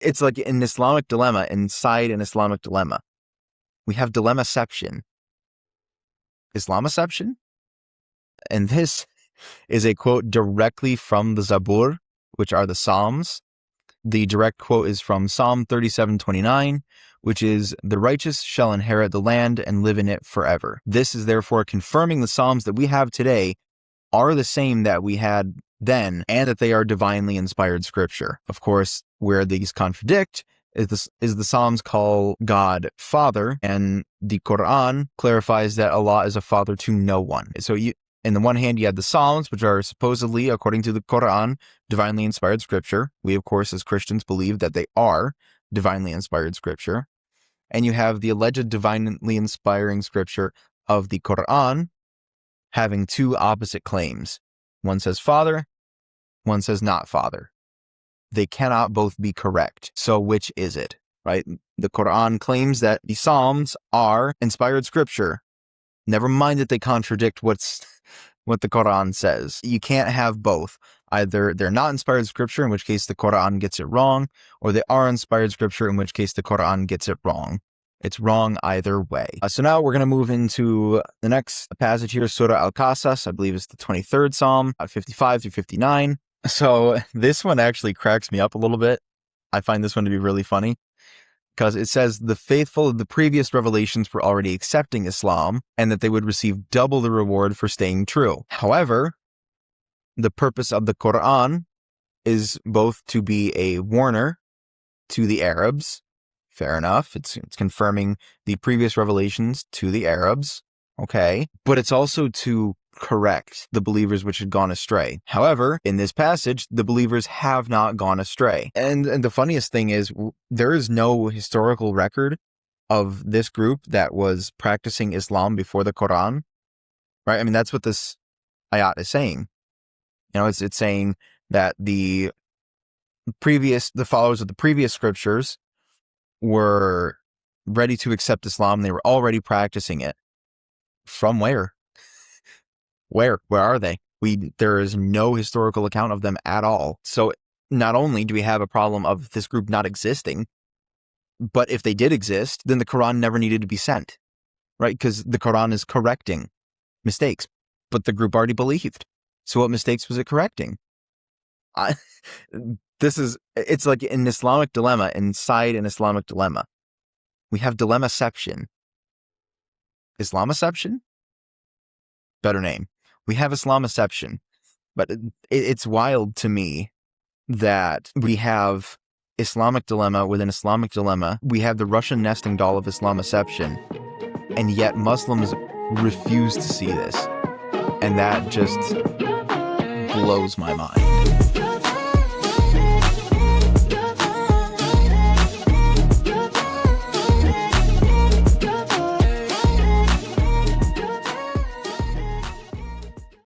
It's like an Islamic dilemma inside an Islamic dilemma. We have dilemma-ception. Islama-ception? And this is a quote directly from the Zabur, which are the Psalms. The direct quote is from Psalm 37:29, which is, "The righteous shall inherit the land and live in it forever." This is therefore confirming the Psalms that we have today are the same that we had then, and that they are divinely inspired scripture. Of course, where these contradict is the Psalms call God Father, and the Quran clarifies that Allah is a father to no one. So in the one hand, you have the Psalms, which are supposedly, according to the Quran, divinely inspired scripture. We, of course, as Christians, believe that they are divinely inspired scripture. And you have the alleged divinely inspiring scripture of the Quran having two opposite claims. One says Father, one says not Father. They cannot both be correct. So which is it, right? The Quran claims that the Psalms are inspired scripture. Never mind that they contradict what the Quran says. You can't have both. Either they're not inspired scripture, in which case the Quran gets it wrong, or they are inspired scripture, in which case the Quran gets it wrong. It's wrong either way. So now we're going to move into the next passage here, Surah Al-Qasas. I believe it's the 23rd Psalm, 55 through 59. So this one actually cracks me up a little bit. I find this one to be really funny because it says the faithful of the previous revelations were already accepting Islam and that they would receive double the reward for staying true. However, the purpose of the Quran is both to be a warner to the Arabs. Fair enough. It's confirming the previous revelations to the Arabs. Okay. But it's also to correct the believers which had gone astray. However, in this passage, the believers have not gone astray. And the funniest thing is there is no historical record of this group that was practicing Islam before the Quran. Right? I mean, that's what this ayat is saying. You know, it's saying that the followers of the previous scriptures were ready to accept Islam. They were already practicing it. From where? Where are they? There is no historical account of them at all. So not only do we have a problem of this group not existing, but if they did exist, then the Quran never needed to be sent, right? Because the Quran is correcting mistakes, but the group already believed. So what mistakes was it correcting? It's like an Islamic dilemma inside an Islamic dilemma. We have dilemma-ception. Islama-ception? Better name. We have Islama-ception. But it's wild to me that we have Islamic dilemma within Islamic dilemma. We have the Russian nesting doll of Islama-ception. And yet Muslims refuse to see this. And that just blows my mind.